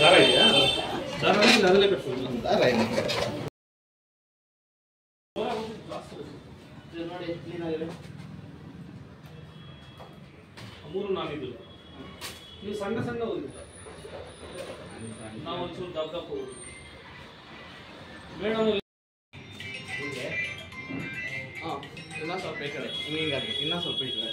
ದಾರ ಇದೆಯಾ? ದಾರ ಅದರಲ್ಲೇ ಕಟ್ಬೋದು. ದಾರ ಇದೆ ನೋಡಿ, ಕ್ಲೀನಾಗಿದೆ. ಮೂರು ನಾನಿದ್ದು ನೀವು ಸಣ್ಣ ಸಣ್ಣ ಹೋಗಿದ್ದ, ನಾವು ಒಂಚೂರು ದಪ್ಪ ದಪ್ಪ ಹೋಗುದು ಬೇಡ. ಹಾಂ, ಇನ್ನೂ ಸ್ವಲ್ಪ ಈ ಕಡೆ ಹಿಂಗಾಗಿ, ಇನ್ನೂ ಸ್ವಲ್ಪ ಈ ಕಡೆ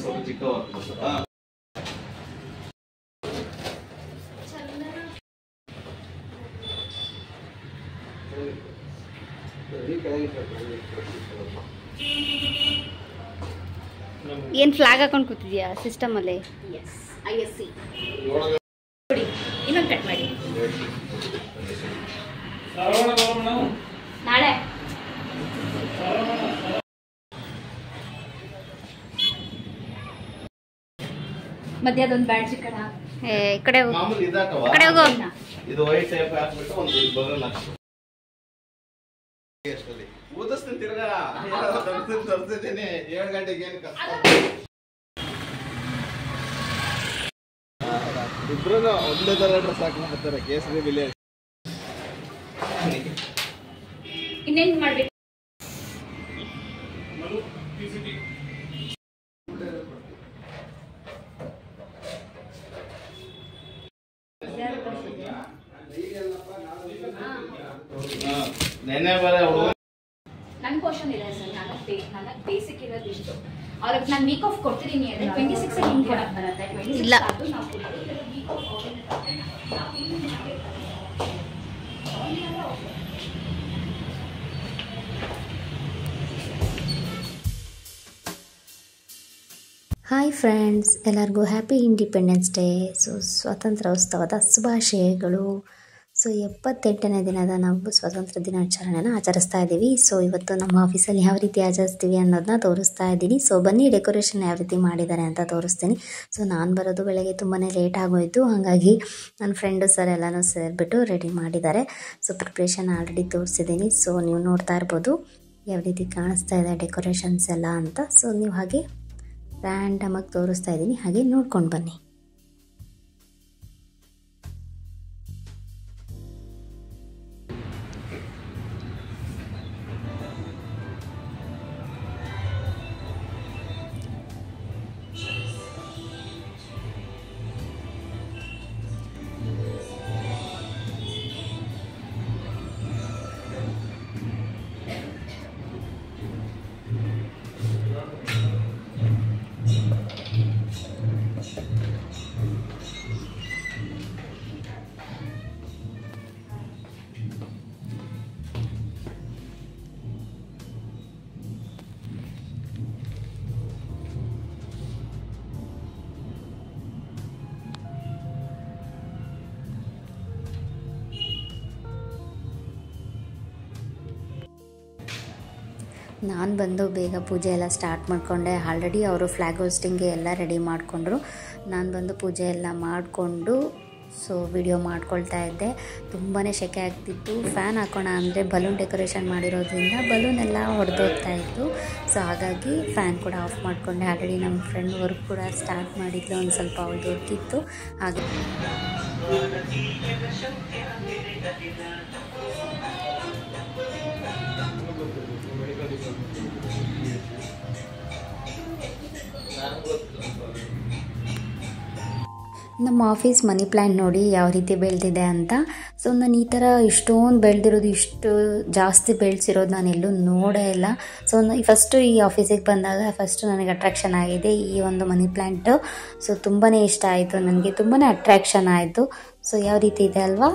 ಸ್ವಲ್ಪ ಚಿಕ್ಕವಾಗ್ತದೆ. ಏನು ಫ್ಲಾಗ್ ಹಾಕೊಂಡು ಕೂತಿದ್ಯಾ ಸಿಸ್ಟಮ್ ಅಲ್ಲಿ? ISC ಇನ್ನೊಂದು ಕಟ್ ಮಾಡಿ ನಾಳೆ. ಮಧ್ಯ ಅದೊಂದು ಬ್ಯಾಡ್ಜ್ ಈ ಕಡೆ ಹೋಗು. ಇದು ವೈಟ್ ಟೈಪ್ ಹಾಕ್ಬಿಟ್ಟು ಒಂದು ಬಗಲ್ ಹಾಕ್ಬಿಟ್ಟು ಊದಿಸ್ತೀನಿ ತಿರ್ಗಾ. ತರ್ಸಿದ್ದೀನಿ 7 ಗಂಟೆಗೆ. ಏನು ಇಬ್ರು ಒಂದೇ ತರ ಡ್ರೆಸ್ ಹಾಕೊಂಡ್ಬರ್ತಾರೆ, ಕೇಸರಿ ಬಿಳಿ. ಇನ್ನೇನು ಮಾಡ್ಬೇಕು? ನನ್ನ ಕ್ವಶನ್ ಇದೆ ಸರ್. ನನಗೆ ಬೇಸಿಕ್ ಇರೋದು ಇಷ್ಟು. ಅವ್ರಿಗೆ ನಾನು ವೀಕ್ ಆಫ್ ಕೊಡ್ತಿದ್ದೀನಿ ಅಂದರೆ 26 ಹಿಂಗೆ ಕೊಡಕ್ಕೆ ಬರುತ್ತೆ. 26 ಇಲ್ಲ. ಅದು ನಾವು ಕೊಡ್ತೀವಿ. ವೀಕ್ ಆಫ್ ಹಾಯ್ ಫ್ರೆಂಡ್ಸ್, ಎಲ್ಲರಿಗೂ ಹ್ಯಾಪಿ ಇಂಡಿಪೆಂಡೆನ್ಸ್ ಡೇ. ಸೊ ಸ್ವಾತಂತ್ರ್ಯೋತ್ಸವದ ಶುಭಾಶಯಗಳು. ಸೊ 78ನೇ ದಿನದ ನಾವು ಸ್ವಾತಂತ್ರ್ಯ ದಿನಾಚರಣೆನ ಆಚರಿಸ್ತಾ ಇದ್ದೀವಿ. ಸೊ ಇವತ್ತು ನಮ್ಮ ಆಫೀಸಲ್ಲಿ ಯಾವ ರೀತಿ ಆಚರಿಸ್ತೀವಿ ಅನ್ನೋದನ್ನ ತೋರಿಸ್ತಾ ಇದ್ದೀನಿ. ಸೊ ಬನ್ನಿ, ಡೆಕೋರೇಷನ್ ಯಾವ ರೀತಿ ಮಾಡಿದ್ದಾರೆ ಅಂತ ತೋರಿಸ್ತೀನಿ. ಸೊ ನಾನು ಬರೋದು ಬೆಳಗ್ಗೆ ತುಂಬಾ ಲೇಟ್ ಆಗೋಯಿತು, ಹಾಗಾಗಿ ನನ್ನ ಫ್ರೆಂಡು ಸರ್ ಎಲ್ಲನೂ ಸೇರಿಬಿಟ್ಟು ರೆಡಿ ಮಾಡಿದ್ದಾರೆ. ಸೊ ಪ್ರಿಪ್ರೇಷನ್ ಆಲ್ರೆಡಿ ತೋರಿಸಿದ್ದೀನಿ. ಸೊ ನೀವು ನೋಡ್ತಾ ಇರ್ಬೋದು ಯಾವ ರೀತಿ ಕಾಣಿಸ್ತಾ ಇದೆ ಡೆಕೋರೇಷನ್ಸ್ ಎಲ್ಲ ಅಂತ. ಸೊ ನೀವು ಹಾಗೆ ರ್ಯಾಂಡಮಾಗಿ ತೋರಿಸ್ತಾ ಇದ್ದೀನಿ, ಹಾಗೆ ನೋಡ್ಕೊಂಡು ಬನ್ನಿ. ನಾನು ಬಂದು ಬೇಗ ಪೂಜೆ ಎಲ್ಲ ಸ್ಟಾರ್ಟ್ ಮಾಡಿಕೊಂಡೆ. ಆಲ್ರೆಡಿ ಅವರು ಫ್ಲ್ಯಾಗ್ ಹೋಸ್ಟಿಂಗ್ಗೆ ಎಲ್ಲ ರೆಡಿ ಮಾಡಿಕೊಂಡ್ರು. ನಾನು ಬಂದು ಪೂಜೆ ಎಲ್ಲ ಮಾಡಿಕೊಂಡು ಸೊ ವಿಡಿಯೋ ಮಾಡ್ಕೊಳ್ತಾ ಇದ್ದೆ. ತುಂಬಾ ಸೆಕೆ ಆಗ್ತಿತ್ತು. ಫ್ಯಾನ್ ಹಾಕೋಣ ಅಂದರೆ ಬಲೂನ್ ಡೆಕೋರೇಷನ್ ಮಾಡಿರೋದ್ರಿಂದ ಬಲೂನ್ ಎಲ್ಲ ಹೊಡೆದೋಗ್ತಾ ಇತ್ತು. ಸೊ ಹಾಗಾಗಿ ಫ್ಯಾನ್ ಕೂಡ ಆಫ್ ಮಾಡಿಕೊಂಡೆ. ಆಲ್ರೆಡಿ ನಮ್ಮ ಫ್ರೆಂಡ್ ವರ್ಕ್ ಕೂಡ ಸ್ಟಾರ್ಟ್ ಮಾಡಿದ್ಲು, ಒಂದು ಸ್ವಲ್ಪ ಅವಳು ದೊಡ್ಡಿತ್ತು. ಹಾಗೆ ನಮ್ಮ ಆಫೀಸ್ ಮನಿ ಪ್ಲ್ಯಾಂಟ್ ನೋಡಿ ಯಾವ ರೀತಿ ಬೆಳೆದಿದೆ ಅಂತ. ಸೊ ನಾನು ಈ ಥರ ಇಷ್ಟೊಂದು ಬೆಳೆದಿರೋದು, ಇಷ್ಟು ಜಾಸ್ತಿ ಬೆಳೆಸಿರೋದು ನಾನು ಎಲ್ಲೂ ನೋಡೇ ಇಲ್ಲ. ಸೊ ಫಸ್ಟು ಈ ಆಫೀಸಿಗೆ ಬಂದಾಗ ಫಸ್ಟು ನನಗೆ ಅಟ್ರಾಕ್ಷನ್ ಆಗಿದೆ ಈ ಒಂದು ಮನಿ ಪ್ಲ್ಯಾಂಟು. ಸೊ ತುಂಬಾ ಇಷ್ಟ ಆಯಿತು, ನನಗೆ ತುಂಬಾ ಅಟ್ರಾಕ್ಷನ್ ಆಯಿತು. ಸೊ ಯಾವ ರೀತಿ ಇದೆ ಅಲ್ವಾ?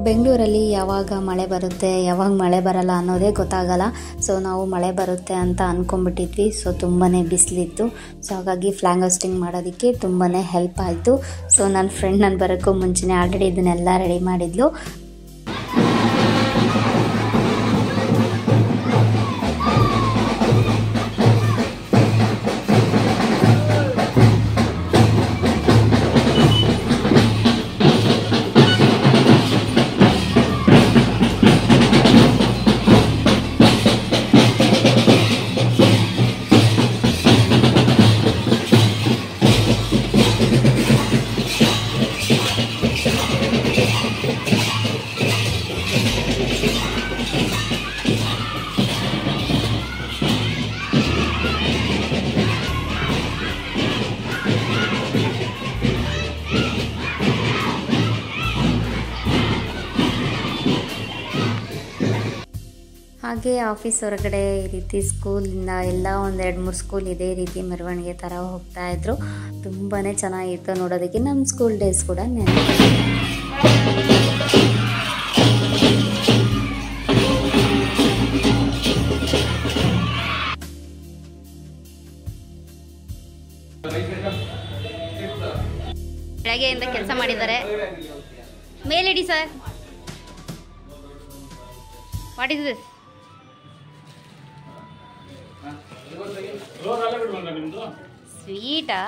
ಬೆಂಗಳೂರಲ್ಲಿ ಯಾವಾಗ ಮಳೆ ಬರುತ್ತೆ ಯಾವಾಗ ಮಳೆ ಬರಲ್ಲ ಅನ್ನೋದೇ ಗೊತ್ತಾಗಲ್ಲ. ಸೊ ನಾವು ಮಳೆ ಬರುತ್ತೆ ಅಂತ ಅಂದ್ಕೊಂಡ್ಬಿಟ್ಟಿದ್ವಿ. ಸೊ ತುಂಬಾ ಬಿಸಿಲಿತ್ತು. ಸೊ ಹಾಗಾಗಿ ಫ್ಲ್ಯಾಗ್ ಹೋಸ್ಟಿಂಗ್ ಮಾಡೋದಕ್ಕೆ ತುಂಬಾ ಹೆಲ್ಪ್ ಆಯಿತು. ಸೊ ನನ್ನ ಫ್ರೆಂಡ್ ನಾನು ಬರೋಕ್ಕೂ ಮುಂಚೆನೇ ಆಲ್ರೆಡಿ ಇದನ್ನೆಲ್ಲ ರೆಡಿ ಮಾಡಿದ್ಲು. ಹಾಗೆ ಆಫೀಸ್ ಹೊರಗಡೆ ಈ ರೀತಿ ಸ್ಕೂಲಿಂದ ಎಲ್ಲ ಒಂದು 2-3 ಸ್ಕೂಲ್ ಇದೇ ರೀತಿ ಮೆರವಣಿಗೆ ಥರ ಹೋಗ್ತಾ ಇದ್ರು. ತುಂಬಾ ಚೆನ್ನಾಗಿತ್ತು ನೋಡೋದಕ್ಕೆ. ನಮ್ಮ ಸ್ಕೂಲ್ ಡೇಸ್ ಕೂಡ ಬೆಳಗ್ಗೆಯಿಂದ ಕೆಲಸ ಮಾಡಿದ್ದಾರೆ. ಮೇಲಿಡಿ ಸರ್. What is this? ಸ್ವೀಟಾ?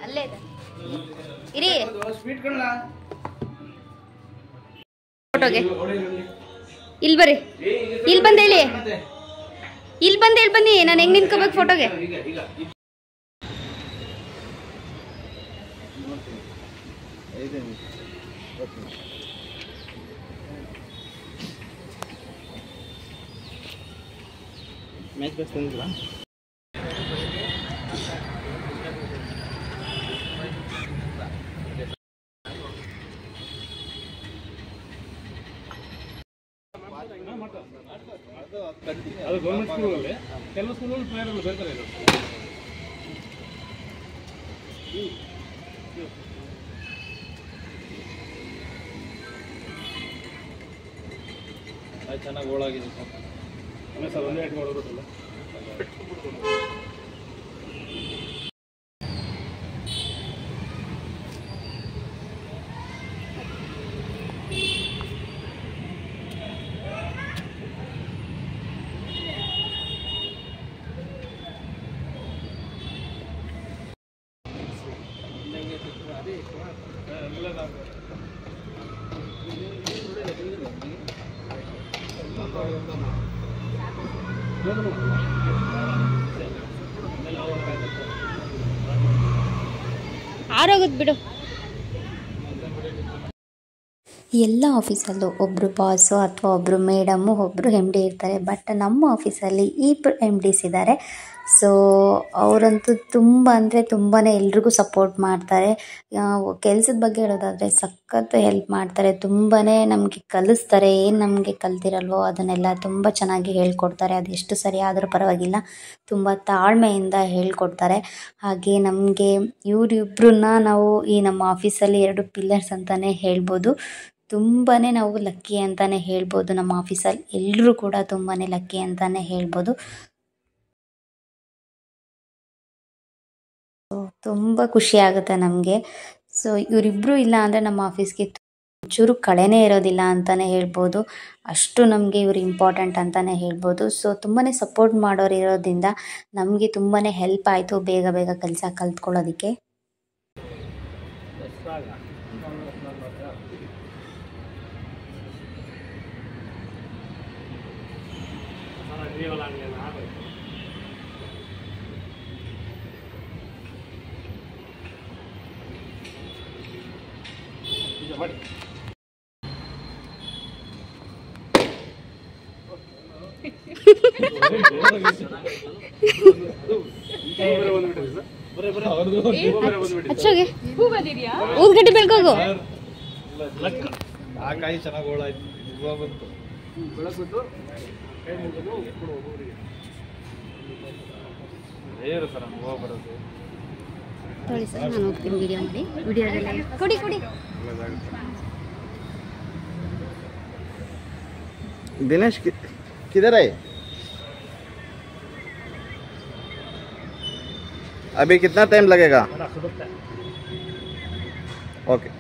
ಅಲ್ಲೇ ಇದೆ ಇರಿ. ಫೋಟೋಗೆ ಇಲ್ಲಿ ಬರ್ರಿ. ಇಲ್ಲಿ ಬಂದು ಹೇಳಿ. ಇಲ್ಲಿ ಬನ್ನಿ. ನಾನು ಹೆಂಗೆ ನಿಂತ್ಕೋಬೇಕು ಫೋಟೋಗೆ? ಮ್ಯಾಚ್ ಬಸ್ ತಂದಿಲ್ಲ. ಅದು ಗೌರ್ಮೆಂಟ್ ಸ್ಕೂಲಲ್ಲಿ ಕೆಲವು ಸ್ಕೂಲಲ್ಲಿ ಪ್ಲೇಯರ್ಗಳು ಬರ್ತಾರೆ. ಅದು ಚೆನ್ನಾಗಿ ಓಳಾಗಿದೆ ಸರ್. ಒಂದೇ ಐಟ್ ಮಾಡೋದಿಲ್ಲ. ಆರೋಗುತ್ತೆ ಬಿಡು. ಎಲ್ಲ ಆಫೀಸಲ್ಲೂ ಒಬ್ಬರು ಬಾಸು ಅಥವಾ ಒಬ್ಬರು ಮೇಡಮ್ಮು, ಒಬ್ಬರು MD ಇರ್ತಾರೆ. ಬಟ್ ನಮ್ಮ ಆಫೀಸಲ್ಲಿ ಇಬ್ಬರು MDs ಇದ್ದಾರೆ. ಸೊ ಅವರಂತೂ ತುಂಬ ಅಂದರೆ ತುಂಬಾ ಎಲ್ರಿಗೂ ಸಪೋರ್ಟ್ ಮಾಡ್ತಾರೆ. ಕೆಲಸದ ಬಗ್ಗೆ ಹೇಳೋದಾದರೆ ಸಖತ್ತು ಹೆಲ್ಪ್ ಮಾಡ್ತಾರೆ. ತುಂಬಾ ನಮಗೆ ಕಲಿಸ್ತಾರೆ. ಏನು ನಮಗೆ ಕಲ್ತಿರಲ್ವೋ ಅದನ್ನೆಲ್ಲ ತುಂಬ ಚೆನ್ನಾಗಿ ಹೇಳ್ಕೊಡ್ತಾರೆ. ಅದೆಷ್ಟು ಸರಿ ಆದರೂ ಪರವಾಗಿಲ್ಲ, ತುಂಬ ತಾಳ್ಮೆಯಿಂದ ಹೇಳ್ಕೊಡ್ತಾರೆ. ಹಾಗೆ ನಮಗೆ ಇವರಿಬ್ಬರನ್ನ ನಾವು ಈ ನಮ್ಮ ಆಫೀಸಲ್ಲಿ 2 ಪಿಲ್ಲರ್ಸ್ ಅಂತಲೇ ಹೇಳ್ಬೋದು. ತುಂಬಾ ನಾವು ಲಕ್ಕಿ ಅಂತಲೇ ಹೇಳ್ಬೋದು. ನಮ್ಮ ಆಫೀಸಲ್ಲಿ ಎಲ್ಲರೂ ಕೂಡ ತುಂಬಾ ಲಕ್ಕಿ ಅಂತಲೇ ಹೇಳ್ಬೋದು. ತುಂಬ ಖುಷಿ ಆಗುತ್ತೆ ನಮಗೆ. ಸೊ ಇವರಿಬ್ಬರು ಇಲ್ಲ ಅಂದರೆ ನಮ್ಮ ಆಫೀಸ್ಗೆ ಚೂರು ಕಳೆನೇ ಇರೋದಿಲ್ಲ ಅಂತಲೇ ಹೇಳ್ಬೋದು. ಅಷ್ಟು ನಮಗೆ ಇವರು ಇಂಪಾರ್ಟೆಂಟ್ ಅಂತಲೇ ಹೇಳ್ಬೋದು. ಸೊ ತುಂಬಾ ಸಪೋರ್ಟ್ ಮಾಡೋರು ಇರೋದ್ರಿಂದ ನಮಗೆ ತುಂಬಾ ಹೆಲ್ಪ್ ಆಯಿತು ಬೇಗ ಕೆಲಸ ಕಲ್ತ್ಕೊಳ್ಳೋದಕ್ಕೆ. ಮಾಡಿ ಹಚ್ಚೋಗೆ ಊದ್ಗಡ್ಡೆ ಬೆಳ್ಕೋಗು. ಆ ಕಾಯಿ ಚೆನ್ನಾಗಿ ಓಳಾಯ್ತು. ಹೂವು ಬಂತು ಬೆಳಗ್ಬಿಟ್ಟು ಕೈ ಮುಗಿದು ಕೊಡು ಊರಿಗೆ ರೇರು ಸರ್ ಹೂವು ಬರೋದು. ತೊಳಿ ಸರ್, ನಾನು ಹೋಗ್ತೀನಿ ವಿಡಿಯೋ ಮಾಡಿ. ವಿಡಿಯೋದೆಲ್ಲ ಕೊಡಿ ಒಳ್ಳೆದಾಗುತ್ತೆ. दिनेश किधर है? अभी कितना टाइम लगेगा? ओके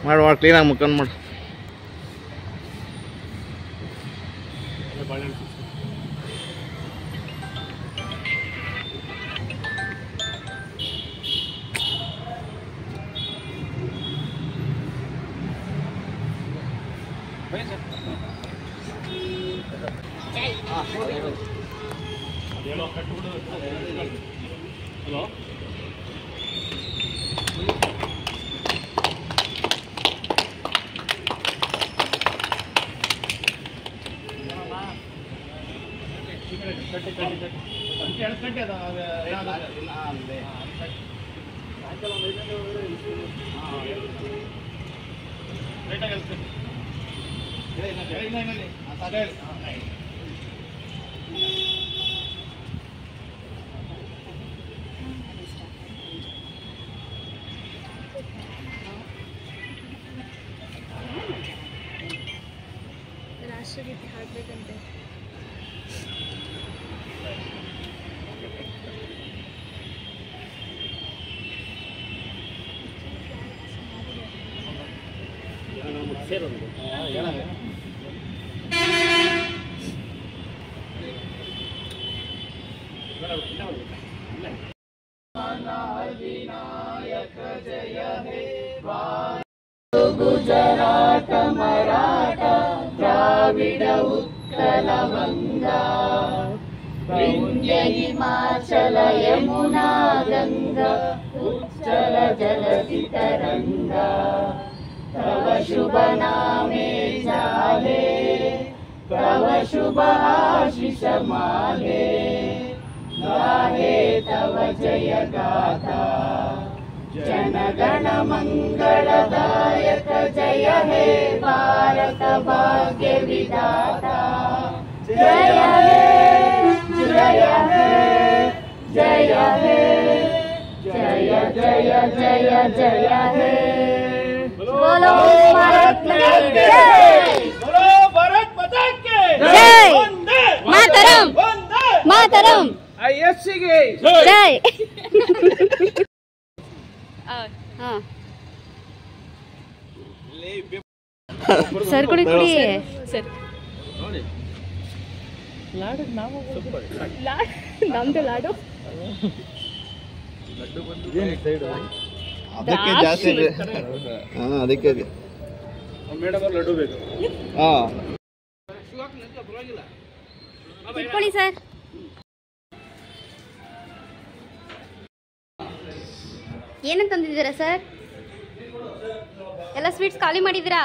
माಡು क्लीनाಗಿ ಮುಕ್ಕನ್ ಮಾಡು. ಹಲೋ ರಾಷ್ಟ್ರಗೀತೆ ಹಾಡ್ಬೇಕಂತೆ. ಗುಜರಾಟ ಮರಾಠ ದ್ರಾವಿಡ ಉತ್ಕಲ ಬಂಗ ವಿಂಧ್ಯ ಹಿಮಾಚಲ ಯಮುನಾ ಗಂಗಾ ಉಚ್ಚಲ ಜಲಧಿ ತರಂಗ तव शुभ नामे जाहे तव शुभ आशीष माहे गाहे तव जय गाथा जनगण मंगलदायक जय हे भारत भाग्य विधाता जय हे जय हे जय हे जय जय जय जय हे बोलो भारत माता की जय। बोलो भारत माता की जय। मातरम मातरम ಐಎಸ್ಸಿಗೆ जय। हाँ सर कुड़ी कुड़ी ನಮ್ದು ಲಾಡು ಅದಕ್ಕೆ ಜಾಸ್ತಿ ಅದಕ್ಕೆ ಮೇಡಮ್ ಅವ್ರು ಲಡ್ಡು ಬೇಕು. ಇಟ್ಕೊಳ್ಳಿ ಸರ್. ಏನಂತ ತಂದಿದ್ದೀರಾ ಸರ್? ಎಲ್ಲ ಸ್ವೀಟ್ಸ್ ಖಾಲಿ ಮಾಡಿದ್ದೀರಾ?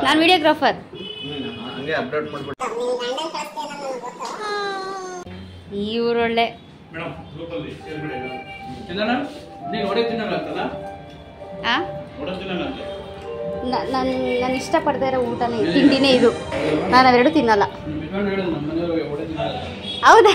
ನಾನು ವಿಡಿಯೋಗ್ರಾಫರ್. ಹಂಗೆ ಅಪ್ಡೇಟ್ ಮಾಡ್ಬಿಟ್ಟು ಇವರೊಳ್ಳೆ ಮೇಡಮ್ ಗ್ರೂಪಲ್ಲಿ ಸೇರ್ಬಿಡಿ. ಚಂದನ ನೀನು ಒಡೆ ತಿನ್ನಲ್ಲ ಆ ಒಡೆ ತಿನ್ನಲ್ಲ ನಾನು ಇಷ್ಟಪಡ್ತಾ ಇರೋ ಊಟನೇ ತಿಂಡಿನೇ ಇದು. ನಾನು ಅವೆರಡು ತಿನ್ನಲ್ಲ. ನಿಮ್ಮ ಯಜಮಾನ್ ಹೇಳಿದ್ರು ನಮ್ಮ ಮನೆಯವ್ರಿಗೆ ಒಡೆ ತಿನ್ನಲ್ಲ. ಹೌದಾ?